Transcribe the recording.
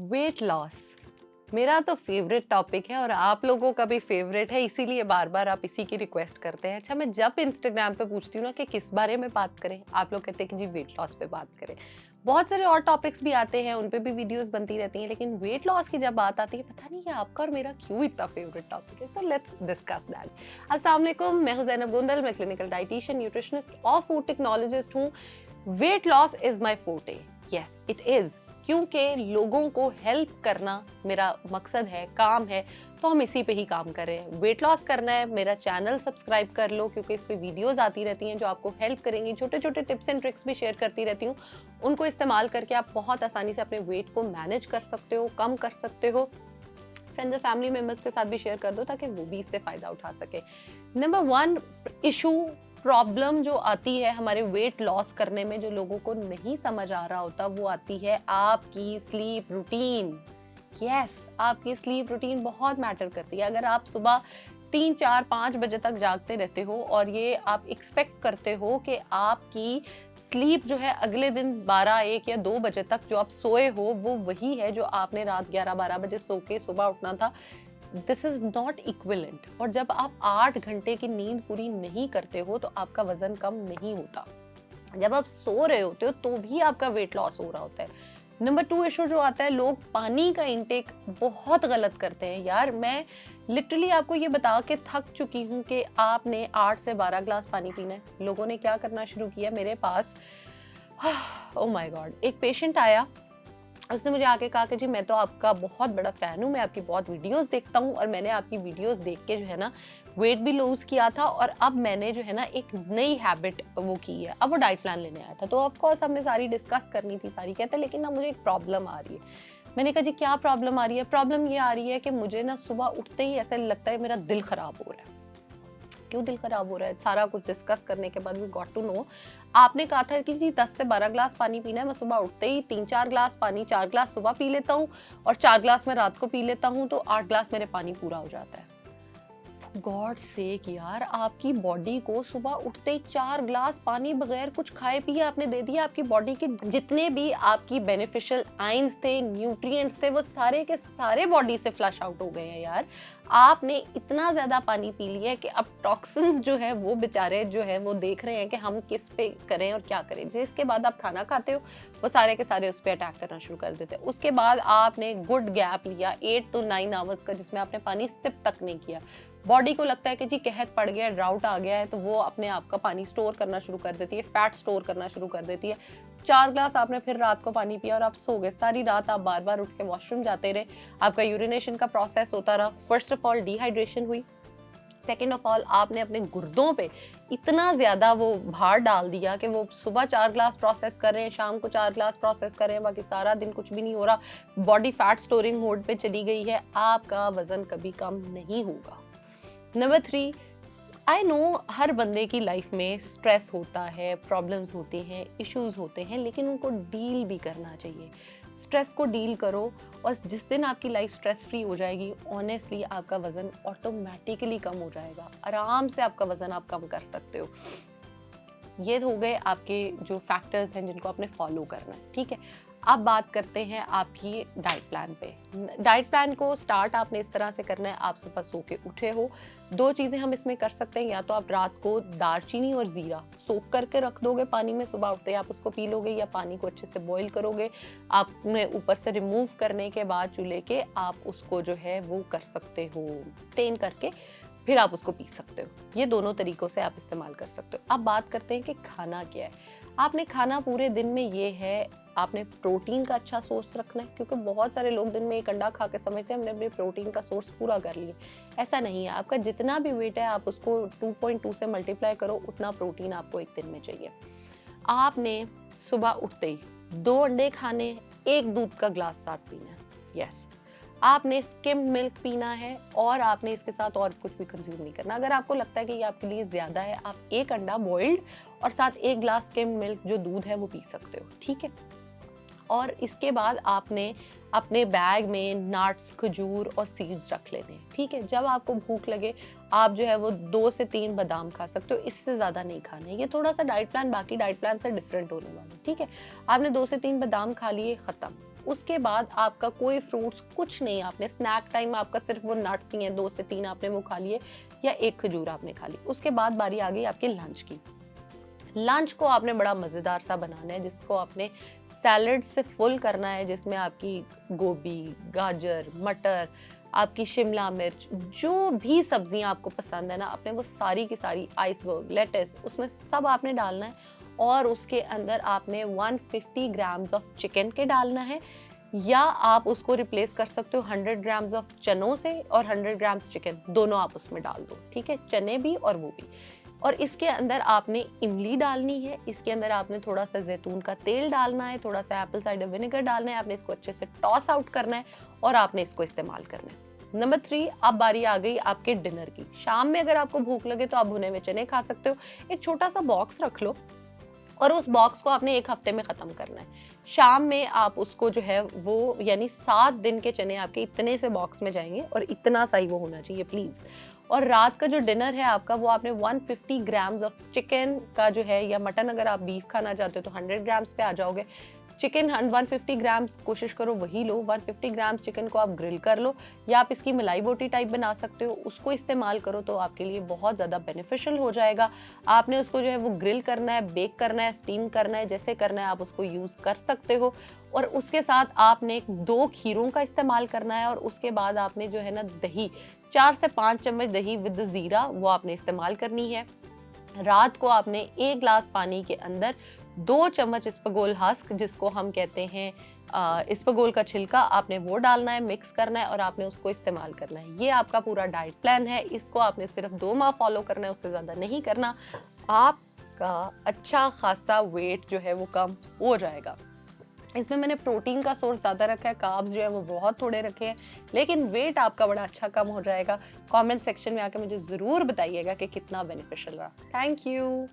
Weight loss मेरा तो favourite topic है और आप लोगों का भी फेवरेट है, इसीलिए बार बार आप इसी की रिक्वेस्ट करते हैं। अच्छा, मैं जब इंस्टाग्राम पे पूछती हूँ ना कि किस बारे में बात करें, आप लोग कहते हैं कि जी वेट लॉस पे बात करें। बहुत सारे और टॉपिक्स भी आते हैं, उन पे भी वीडियोस बनती रहती हैं, लेकिन वेट लॉस की जब बात आती है, पता नहीं ये आपका और मेरा क्यों इतना फेवरेट टॉपिक है। So let's discuss that. अस्सलाम वालेकुम, मैं हूं ज़ैनब गोंदल, मैं क्लिनिकल डाइटिशियन, न्यूट्रिशनिस्ट और फूड टेक्नोलॉजिस्ट हूँ। Weight loss is my forte. Yes it is, क्योंकि लोगों को हेल्प करना मेरा मकसद है, काम है, तो हम इसी पे ही काम कर रहे हैं। वेट लॉस करना है, मेरा चैनल सब्सक्राइब कर लो, क्योंकि इस पे वीडियोस आती रहती हैं जो आपको हेल्प करेंगी। छोटे छोटे टिप्स एंड ट्रिक्स भी शेयर करती रहती हूँ, उनको इस्तेमाल करके आप बहुत आसानी से अपने वेट को मैनेज कर सकते हो, कम कर सकते हो। फ्रेंड्स और फैमिली मेंबर्स के साथ भी शेयर कर दो ताकि वो भी इससे फायदा उठा सके। नंबर वन इशू, प्रॉब्लम जो आती है हमारे वेट लॉस करने में, जो लोगों को नहीं समझ आ रहा होता, वो आती है आपकी स्लीप रूटीन। यस, आपकी स्लीप रूटीन बहुत मैटर करती है। अगर आप सुबह 3 4 5 बजे तक जागते रहते हो और ये आप एक्सपेक्ट करते हो कि आपकी स्लीप जो है अगले दिन 12 1 या 2 बजे तक जो आप सोए हो वो वही है जो आपने रात 11 12 बजे सो के सुबह उठना था, दिस इज नॉट इक्विवेलेंट। और जब आप 8 घंटे की नींद पूरी नहीं करते हो तो आपका वजन कम नहीं होता। जब आप सो रहे होते हो तो भी आपका वेट लॉस हो रहा होता है। नंबर टू इशू जो आता है, लोग पानी का इंटेक बहुत गलत करते हैं। यार मैं लिटरली आपको ये बता के थक चुकी हूँ कि आपने 8 से 12 ग्लास पानी पीना है। लोगों ने क्या करना शुरू किया मेरे पास, ओ माय गॉड, एक पेशेंट आया, उसने मुझे आके कहा कि जी मैं तो आपका बहुत बड़ा फ़ैन हूँ, मैं आपकी बहुत वीडियोस देखता हूँ और मैंने आपकी वीडियोस देख के जो है ना वेट भी लूज़ किया था और अब मैंने जो है ना एक नई हैबिट वो की है। अब वो डाइट प्लान लेने आया था, तो ऑफ कोर्स हमने सारी डिस्कस करनी थी सारी। कहते लेकिन ना मुझे एक प्रॉब्लम आ रही है। मैंने कहा जी क्या प्रॉब्लम आ रही है? प्रॉब्लम ये आ रही है कि मुझे ना सुबह उठते ही ऐसा लगता है मेरा दिल खराब हो रहा है। क्यों दिल खराब हो रहा है? सारा कुछ डिस्कस करने के बाद वी गॉट टू नो, आपने कहा था कि जी 10 से 12 ग्लास पानी पीना है। मैं सुबह उठते ही 3 4 ग्लास पानी, 4 ग्लास सुबह पी लेता हूँ और 4 ग्लास मैं रात को पी लेता हूँ, तो 8 ग्लास मेरे पानी पूरा हो जाता है। गॉड सेक यार, आपकी बॉडी को सुबह उठते ही 4 ग्लास पानी बगैर कुछ खाए पिए आपने दे दिया। आपकी बॉडी के जितने भी आपकी बेनिफिशियल आयंस थे, न्यूट्रिएंट्स थे, वो सारे के सारे बॉडी से फ्लश आउट हो गए हैं यार। आपने इतना ज्यादा पानी पी लिया है कि अब टॉक्सिन्स जो है वो बेचारे जो है वो देख रहे हैं कि हम किस पे करें और क्या करें। जिसके बाद आप खाना खाते हो वो सारे के सारे उस पर अटैक करना शुरू कर देते हैं। उसके बाद आपने गुड गैप लिया 8 to 9 आवर्स का, जिसमें आपने पानी सिप तक नहीं किया। बॉडी को लगता है कि जी कहत पड़ गया, ड्राउट आ गया है, तो वो अपने आप का पानी स्टोर करना शुरू कर देती है, फैट स्टोर करना शुरू कर देती है। 4 ग्लास आपने फिर रात को पानी पिया और आप सो गए। सारी रात आप बार बार उठ के वॉशरूम जाते रहे, आपका यूरिनेशन का प्रोसेस होता रहा। फर्स्ट ऑफ ऑल डिहाइड्रेशन हुई, सेकेंड ऑफ ऑल आपने अपने गुर्दों पे इतना ज्यादा वो भार डाल दिया कि वो सुबह 4 ग्लास प्रोसेस कर रहे हैं, शाम को 4 ग्लास प्रोसेस कर रहे हैं, बाकी सारा दिन कुछ भी नहीं हो रहा। बॉडी फैट स्टोरिंग मोड पे चली गई है, आपका वजन कभी कम नहीं होगा। नंबर 3, आई नो हर बंदे की लाइफ में स्ट्रेस होता है, प्रॉब्लम्स होती हैं, इश्यूज होते हैं, लेकिन उनको डील भी करना चाहिए। स्ट्रेस को डील करो और जिस दिन आपकी लाइफ स्ट्रेस फ्री हो जाएगी, ऑनेस्टली आपका वजन ऑटोमेटिकली कम हो जाएगा। आराम से आपका वजन आप कम कर सकते हो। ये हो गए आपके जो फैक्टर्स हैं जिनको आपने फॉलो करना है, ठीक है। अब बात करते हैं आपकी डाइट प्लान पे। डाइट प्लान को स्टार्ट आपने इस तरह से करना है, आप सुबह सो के उठे हो, 2 चीज़ें हम इसमें कर सकते हैं। या तो आप रात को दालचीनी और ज़ीरा सोक करके रख दोगे पानी में, सुबह उठते ही आप उसको पी लोगे, या पानी को अच्छे से बॉईल करोगे। आपने ऊपर से रिमूव करने के बाद चूल्हे के आप उसको जो है वो कर सकते हो स्टेन करके, फिर आप उसको पी सकते हो। ये दोनों तरीकों से आप इस्तेमाल कर सकते हो। अब बात करते हैं कि खाना क्या है। आपने खाना पूरे दिन में ये है, आपने प्रोटीन का अच्छा सोर्स रखना है, क्योंकि बहुत सारे लोग दिन में एक अंडा खा के समझते हैं हमने अपने प्रोटीन का सोर्स पूरा कर लिया। ऐसा नहीं है, आपका जितना भी वेट है आप उसको 2.2 से मल्टीप्लाई करो, उतना प्रोटीन आपको एक दिन में चाहिए। आपने सुबह उठते ही 2 अंडे खाने, 1 दूध का ग्लास साथ पीना है। यस, आपने स्किम्ड मिल्क पीना है और आपने इसके साथ और कुछ भी कंज्यूम नहीं करना। अगर आपको लगता है कि ये आपके लिए ज्यादा है, आप 1 अंडा बॉइल्ड और साथ 1 ग्लास स्किम्ड मिल्क जो दूध है वो पी सकते हो, ठीक है। और इसके बाद आपने अपने बैग में नट्स, खजूर और सीड्स रख लेने हैं, ठीक है। जब आपको भूख लगे आप जो है वो 2 से 3 बादाम खा सकते हो, इससे ज़्यादा नहीं खाने। ये थोड़ा सा डाइट प्लान बाकी डाइट प्लान से डिफरेंट होने वाला है, ठीक है। आपने 2 से 3 बादाम खा लिए, ख़त्म। उसके बाद आपका कोई फ्रूट्स कुछ नहीं, आपने स्नैक टाइम आपका सिर्फ वो नट्स ही हैं, 2 से 3 आपने वो खा लिए या 1 खजूर आपने खा ली। उसके बाद बारी आ गई आपके लंच की। लंच को आपने बड़ा मज़ेदार सा बनाना है, जिसको आपने सैलड से फुल करना है, जिसमें आपकी गोभी, गाजर, मटर, आपकी शिमला मिर्च, जो भी सब्जियां आपको पसंद है ना, आपने वो सारी की सारी, आइसबर्ग, लेट्स, उसमें सब आपने डालना है। और उसके अंदर आपने 150 ग्राम्स ऑफ चिकन के डालना है, या आप उसको रिप्लेस कर सकते हो 100 ग्राम्स ऑफ चनों से, और 100 ग्राम्स चिकन दोनों आप उसमें डाल दो, ठीक है, चने भी और वो भी। और इसके अंदर आपने इमली डालनी है, इसके अंदर आपने थोड़ा सा जैतून का तेल डालना है, थोड़ा सा एप्पल साइडर विनेगर डालना है, आपने इसको अच्छे से टॉस आउट करना है और आपने इसको इस्तेमाल करना है। नंबर 3, अब बारी आ गई आपके डिनर की। शाम में अगर आपको भूख लगे तो आप भुने हुए चने खा सकते हो। एक छोटा सा बॉक्स रख लो और उस बॉक्स को आपने 1 हफ्ते में ख़त्म करना है। शाम में आप उसको जो है वो, यानी 7 दिन के चने आपके इतने से बॉक्स में जाएंगे, और इतना सा ही वो होना चाहिए प्लीज़। और रात का जो डिनर है आपका, वो आपने 150 ग्राम्स ऑफ चिकन का जो है, या मटन अगर आप बीफ खाना चाहते हो तो 100 ग्राम्स पे आ जाओगे। चिकन 150 ग्राम्स कोशिश करो वही लो। 150 ग्राम्स चिकन को आप ग्रिल कर लो, या आप इसकी मलाई बोटी टाइप बना सकते हो, उसको इस्तेमाल करो तो आपके लिए बहुत ज़्यादा बेनिफिशियल हो जाएगा। आपने उसको जो है वो ग्रिल करना है, बेक करना है, स्टीम करना है, जैसे करना है आप उसको यूज़ कर सकते हो। और उसके साथ आपने 2 खीरों का इस्तेमाल करना है, और उसके बाद आपने जो है ना दही, 4 से 5 चम्मच दही विद ज़ीरा वो आपने इस्तेमाल करनी है। रात को आपने 1 ग्लास पानी के अंदर 2 चम्मच इसबगोल हस्क, जिसको हम कहते हैं इसबगोल का छिलका, आपने वो डालना है, मिक्स करना है और आपने उसको इस्तेमाल करना है। ये आपका पूरा डाइट प्लान है। इसको आपने सिर्फ 2 माह फॉलो करना है, उससे ज़्यादा नहीं करना। आपका अच्छा खासा वेट जो है वो कम हो जाएगा। इसमें मैंने प्रोटीन का सोर्स ज़्यादा रखा है, कार्ब्स जो है वो बहुत थोड़े रखे हैं, लेकिन वेट आपका बड़ा अच्छा कम हो जाएगा। कमेंट सेक्शन में आके मुझे ज़रूर बताइएगा कि कितना बेनिफिशियल रहा। Thank you.